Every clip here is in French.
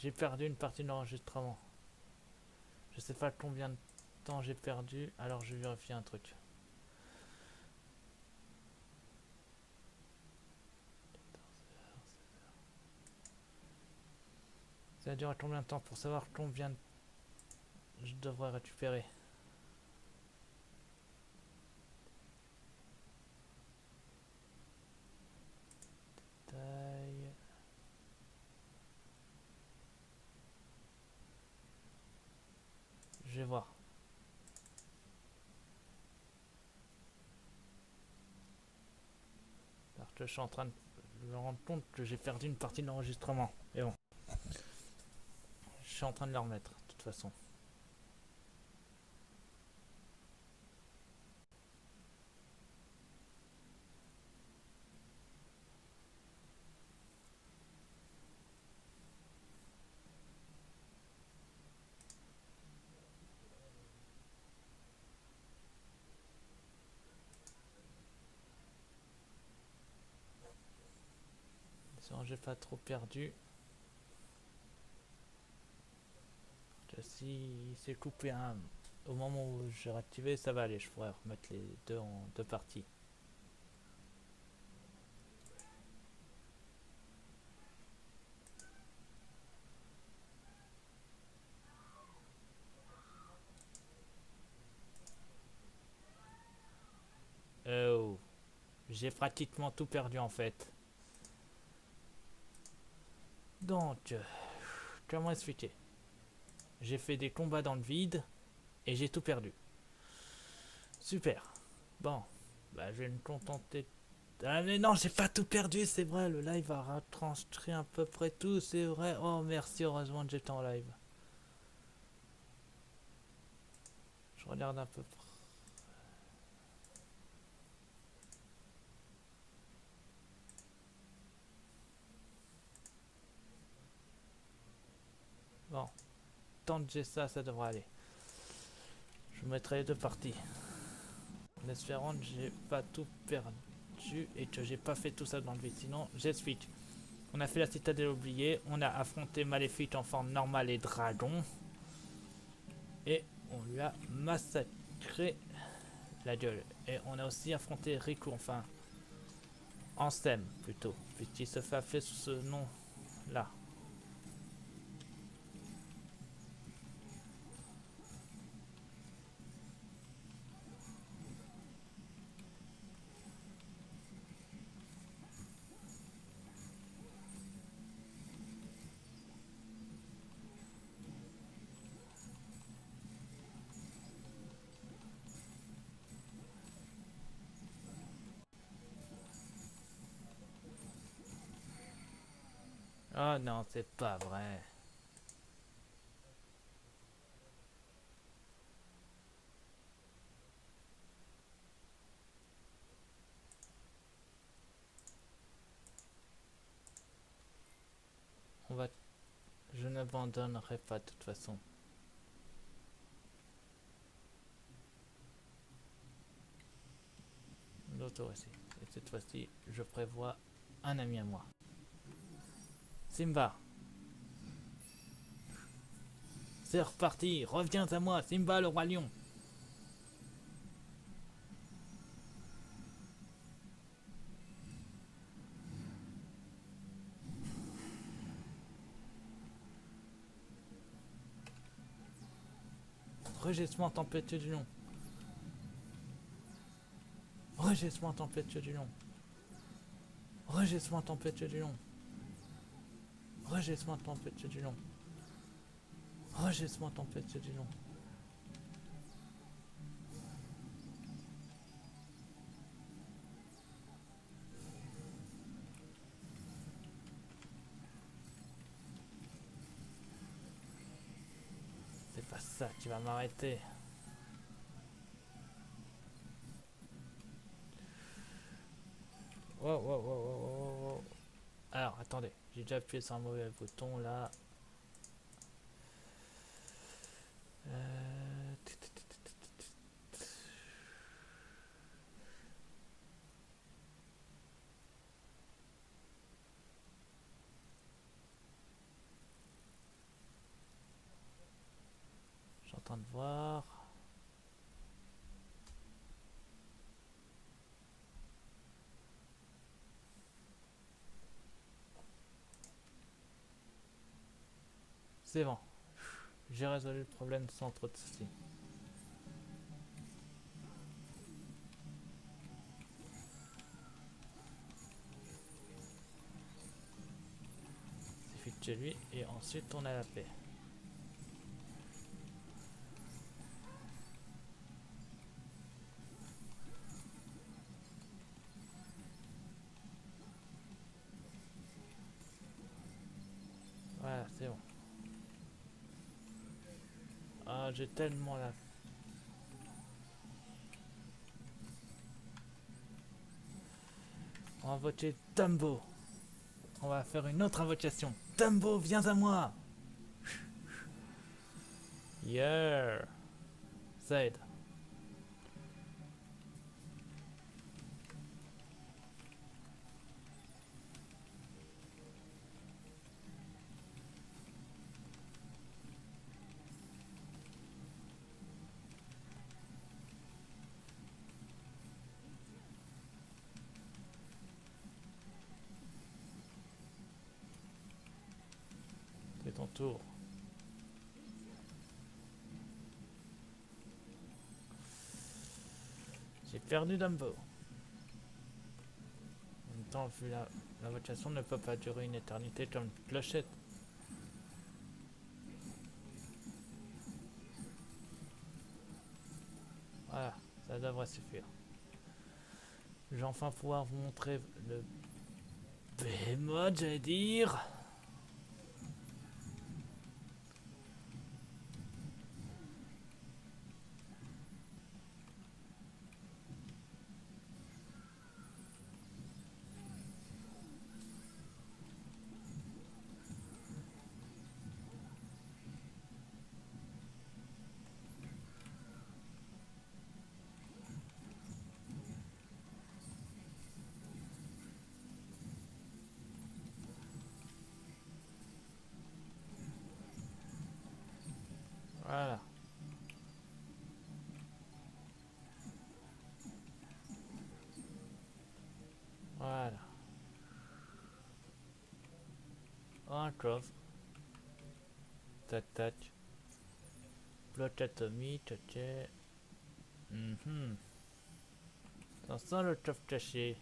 J'ai perdu une partie de l'enregistrement. Je sais pas combien de temps j'ai perdu, alors je vais vérifier un truc. Ça va durer combien de temps pour savoir combien je devrais récupérer. Taille. Je vais voir. Parce que je suis en train de me rendre compte que j'ai perdu une partie de l'enregistrement. Et bon. Je suis en train de le remettre, de toute façon. J'ai pas trop perdu. Si c'est coupé au moment où j'ai réactivé, ça va aller. Je pourrais remettre les deux en deux parties. Oh, j'ai pratiquement tout perdu en fait. Donc, comment expliquer? J'ai fait des combats dans le vide et j'ai tout perdu. Super. Bon, bah je vais me contenter. Ah mais non, j'ai pas tout perdu, c'est vrai, le live a retranscrit à peu près tout, c'est vrai. Oh merci, heureusement que j'étais en live. Je regarde un peu près. Bon, tant que j'ai ça, ça devrait aller. Je mettrai les deux parties. En espérant que j'ai pas tout perdu et que j'ai pas fait tout ça dans le vide. Sinon, j'explique. On a fait la citadelle oubliée, on a affronté Maléfique en forme normale et dragon. Et on lui a massacré la gueule. Et on a aussi affronté Riku, enfin Ansem plutôt, puisqu'il se fait appeler sous ce nom là. Oh non, c'est pas vrai. On va... Je n'abandonnerai pas de toute façon. L'autre ici. Et cette fois-ci, je prévois un ami à moi. Simba, c'est reparti, reviens à moi, Simba le roi lion. Rugissement tempétueux du lion. Rugissement tempétueux du lion. Rugissement tempétueux du lion. Rugissement tempétueux du lion. Rugissement tempétueux du lion. C'est pas ça qui va m'arrêter. Wow, wow, wow, wow, wow, wow. Alors, attendez, j'ai déjà appuyé sur un mauvais bouton là. train de voir. C'est bon. J'ai résolu le problème sans trop de soucis. Il suffit de chez lui et ensuite on a la paix. Voilà, c'est bon. Ah, j'ai tellement la... On va voter Dumbo. On va faire une autre invocation. Dumbo, viens à moi. Yeah. Ça aide. C'est ton tour. J'ai perdu Dumbo. En même temps, vu la votation ne peut pas durer une éternité comme une clochette. Voilà, ça devrait suffire. Je vais enfin pouvoir vous montrer le Behemoth, j'allais dire. Voilà. Voilà. Un coffre. Tac tac. Plotatomie, tchaché. Ça sent le coffre caché.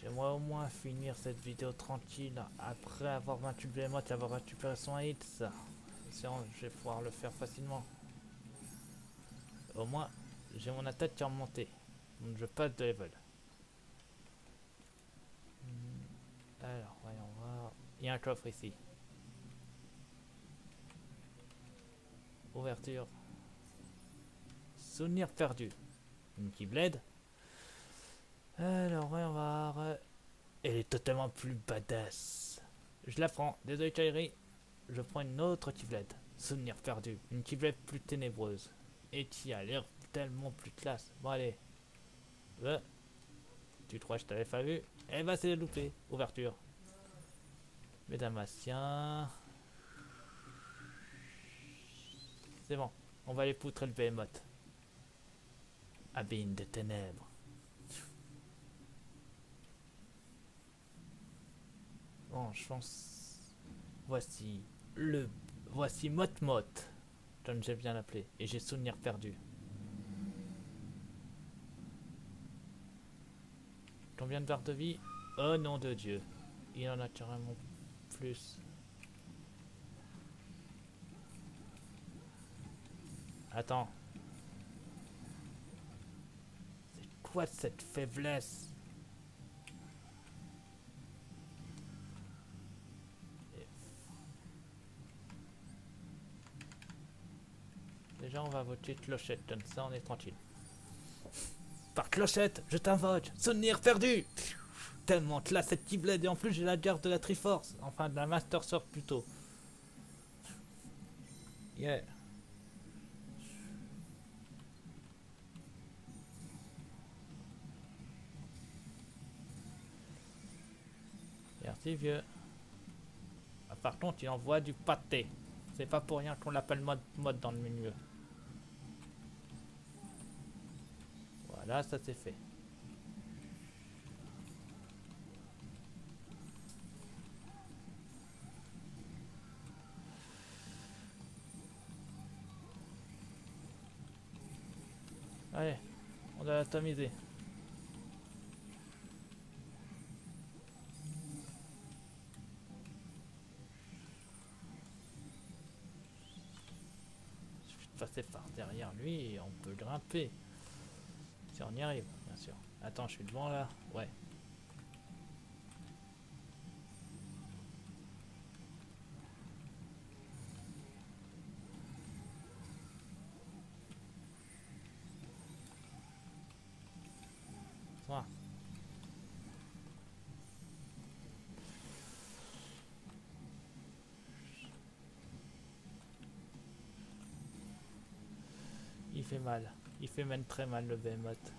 J'aimerais au moins finir cette vidéo tranquille après avoir vaincu le Behemoth et avoir récupéré son hits. Sinon, je vais pouvoir le faire facilement. Au moins, j'ai mon attaque qui est remontée. Donc je passe de level. Alors, voyons voir. Il y a un coffre ici. Ouverture. Souvenir perdu. Une Keyblade. Alors, voyons voir. Elle est totalement plus badass. Je la prends. Désolé, Kairi. Je prends une autre Keyblade. Souvenir perdu. Une Keyblade plus ténébreuse. Et qui a l'air tellement plus classe. Bon, allez. Tu crois que je t'avais pas vu? Eh ben, c'est loupé. Ouverture. Médamastien. C'est bon. On va aller poutrer le Behemoth. Abîme de ténèbres. Bon, je pense... Voici Mot-Mot, comme j'aime bien l'appeler. Et j'ai souvenir perdu. Combien de barres de vie? Oh nom de Dieu. Il en a carrément plus. Attends. C'est quoi cette faiblesse? Déjà on va voter clochette, comme ça on est tranquille. Par clochette, je t'invoque, souvenir perdu. Tellement classe cette Keyblade et en plus j'ai la garde de la Triforce, enfin de la Master Sword plutôt. Yeah. Merci vieux. Ah, par contre, il envoie du pâté. C'est pas pour rien qu'on l'appelle mode dans le milieu. Voilà, ça c'est fait. Allez, on doit l'atomiser. Il suffit de passer par derrière lui et on peut grimper. Si on y arrive, bien sûr. Attends, je suis devant là. Ouais. Ça. Il fait mal. Il fait même très mal le behemoth.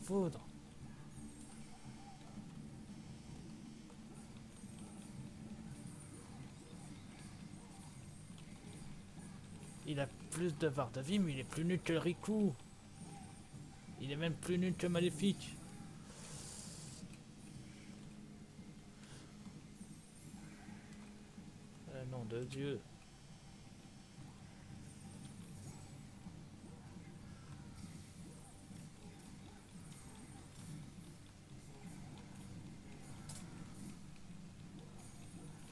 Foudre. Il a plus de barres de vie, mais il est plus nul que Riku. Il est même plus nul que Maléfique. Nom de Dieu.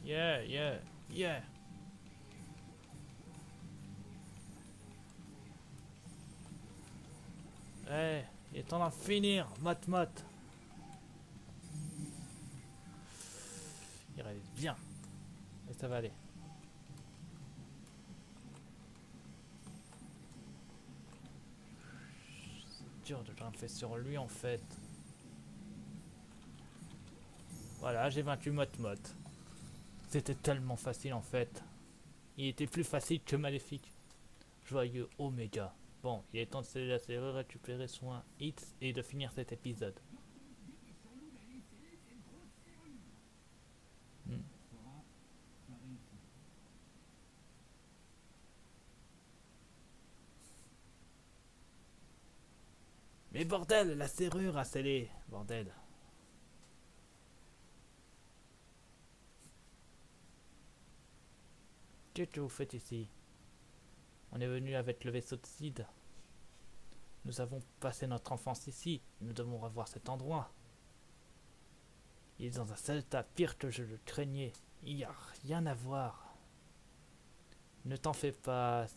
Yeah, yeah, yeah. Ouais, il est temps d'en finir, Mot. Il réalise bien. Et ça va aller. C'est dur de grimper sur lui en fait. Voilà, j'ai vaincu Mot. C'était tellement facile en fait. Il était plus facile que Maléfique. Joyeux Oméga. Bon, il est temps de sceller la serrure, récupérer soin hits et de finir cet épisode. Hmm. Mais bordel, la serrure a scellé. Bordel. Qu'est-ce que vous faites ici? On est venu avec le vaisseau de Sid. Nous avons passé notre enfance ici. Nous devons revoir cet endroit. Il est dans un sale état, pire que je le craignais. Il n'y a rien à voir. Ne t'en fais pas.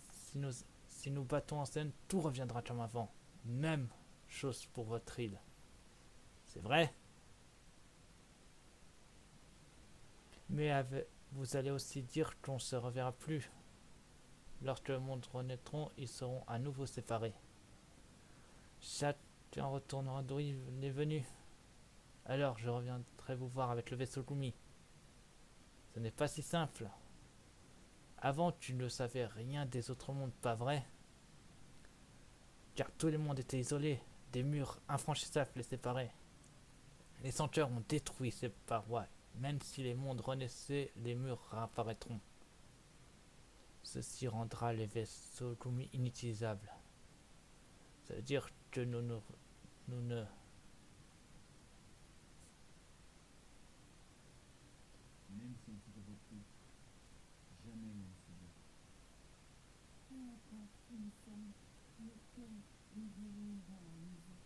Si nous battons en scène, tout reviendra comme avant. Même chose pour votre île. C'est vrai? Mais vous allez aussi dire qu'on ne se reverra plus. Lorsque le monde renaîtront, ils seront à nouveau séparés. Chacun retournera d'où il est venu. Alors je reviendrai vous voir avec le vaisseau Gumi. Ce n'est pas si simple. Avant, tu ne savais rien des autres mondes, pas vrai? Car tout le monde était isolé, des murs infranchissables les séparaient. Les senteurs ont détruit ces parois. Même si les mondes renaissaient, les murs réapparaîtront. Ceci rendra les vaisseaux Gumi inutilisables. Ça veut dire que nous ne... Même si on se reprit, jamais on ne se verra. Peu importe où nous sommes, nos cœurs nous rejoindront à nouveau.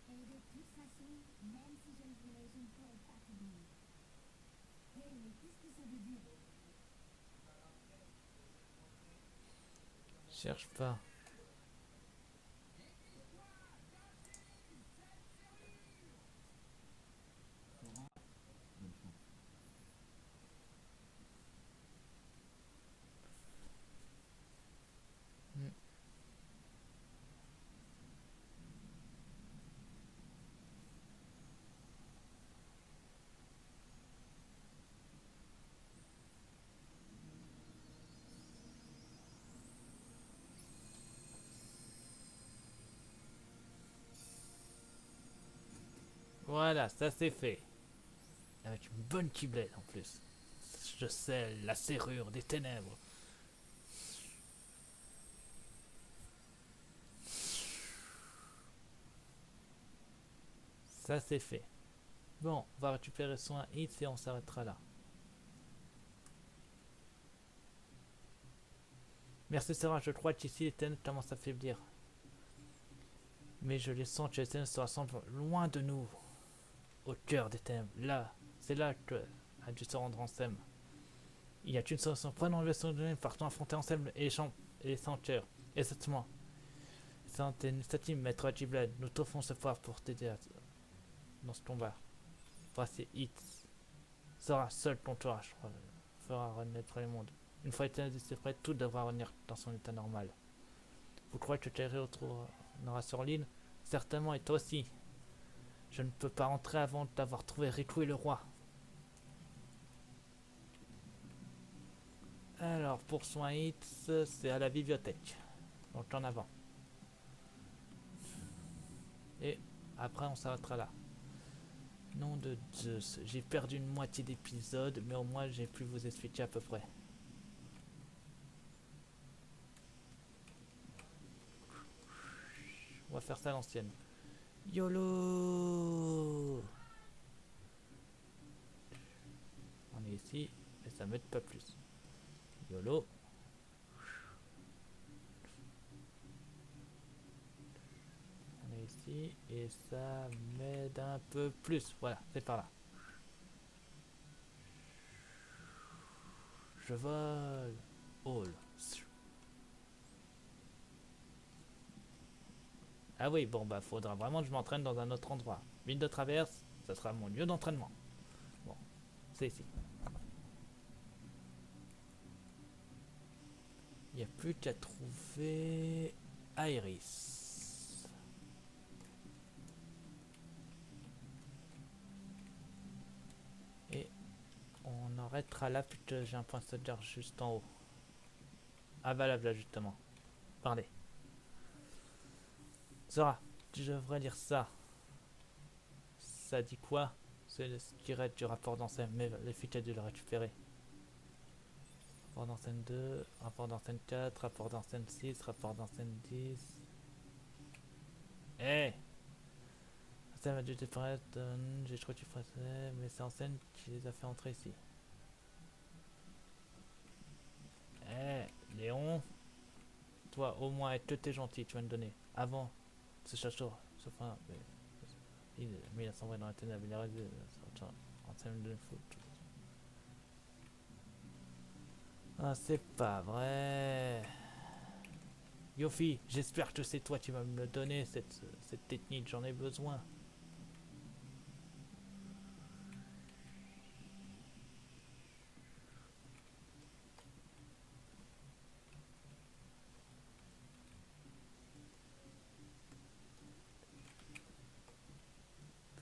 Et de toute façon, même si je le voulais, je ne pourrais pas t'oublier. Hé, mais qu'est-ce que ça veut dire? Cherche pas. Sora, bonne chance. Hmm. Voilà, ça c'est fait. Avec une bonne Keyblade en plus. Je scelle la serrure des ténèbres. Ça c'est fait. Bon, on va récupérer son hit et on s'arrêtera là. Merci Sarah, je crois qu'ici les ténèbres commencent à faiblir. Mais je les sens que les ténèbres se rassemblent loin de nous. Au cœur des ténèbres. Là, c'est là que a dû se rendre Ansem. Il n'y a qu'une solution. Prenons le vaisseau de l'ennemi, partons affronter Ansem et les sanctuaires. Exactement. C'est maître Keyblade. Nous t'offrons ce pouvoir pour t'aider dans ce combat. Voici Hit. Sera seul ton courage fera renaître le monde. Une fois éternité prêt, tout devra revenir dans son état normal. Vous croyez que Terry retournera sur l'île? Certainement, et toi aussi. Je ne peux pas rentrer avant d'avoir trouvé Riku et le roi. Alors, pour soin Hit, c'est à la bibliothèque. Donc en avant. Et après, on s'arrêtera là. Nom de Zeus. J'ai perdu une moitié d'épisode, mais au moins j'ai pu vous expliquer à peu près. On va faire ça à l'ancienne. YOLO! On est ici, et ça m'aide pas plus. YOLO! On est ici, et ça m'aide un peu plus. Voilà, c'est par là. Je vole. All. Ah oui, bon bah faudra vraiment que je m'entraîne dans un autre endroit. Mine de traverse, ça sera mon lieu d'entraînement. Bon, c'est ici. Il n'y a plus qu'à trouver Iris. Et on arrêtera là puisque j'ai un point sauvegarde juste en haut. Ah bah là justement. Parlez. Zora, tu devrais lire ça. Ça dit quoi? C'est le tirette du rapport d'enseigne, mais l'efficace de le récupérer. Rapport d'enseigne 2, rapport d'enseigne 4, rapport d'enseigne 6, rapport d'enseigne 10. Eh! Ça m'a dû disparaître, j'ai trouvé que tu ferais, mais c'est enseigne qui les a fait entrer ici. Eh, Léon! Toi, au moins, que t'es gentil, tu vas me donner. Avant, ce château, ce point, mais il a sombré dans la ténèbre, il a resté enseigne de foot. Ah, c'est pas vrai. Yofi, j'espère que c'est toi qui vas me donner cette technique, j'en ai besoin.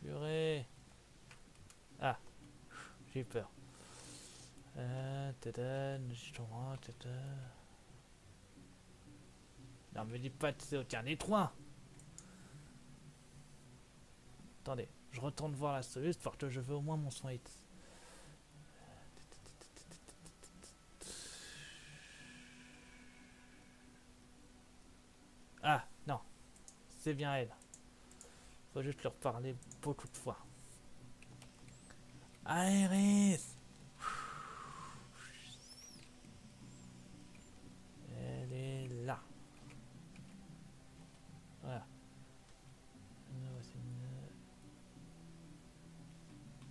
Purée. Ah, j'ai eu peur. Non, me dis pas que c'est aucun des trois. Attendez, je retourne voir la solution parce que je veux au moins mon soin hit. Ah, non, c'est bien elle. Faut juste leur parler beaucoup de fois. Iris! Elle est là. Voilà.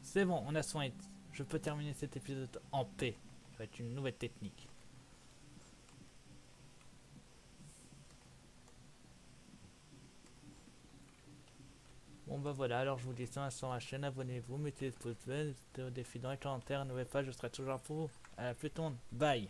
C'est bon, on a soin. Je peux terminer cet épisode en paix avec une nouvelle technique. Bon bah voilà, alors je vous dis ça sur la chaîne, abonnez-vous, mettez des pouces bleus, mettez au défi dans les commentaires, n'oubliez pas, je serai toujours pour vous. À la plus tôt, bye!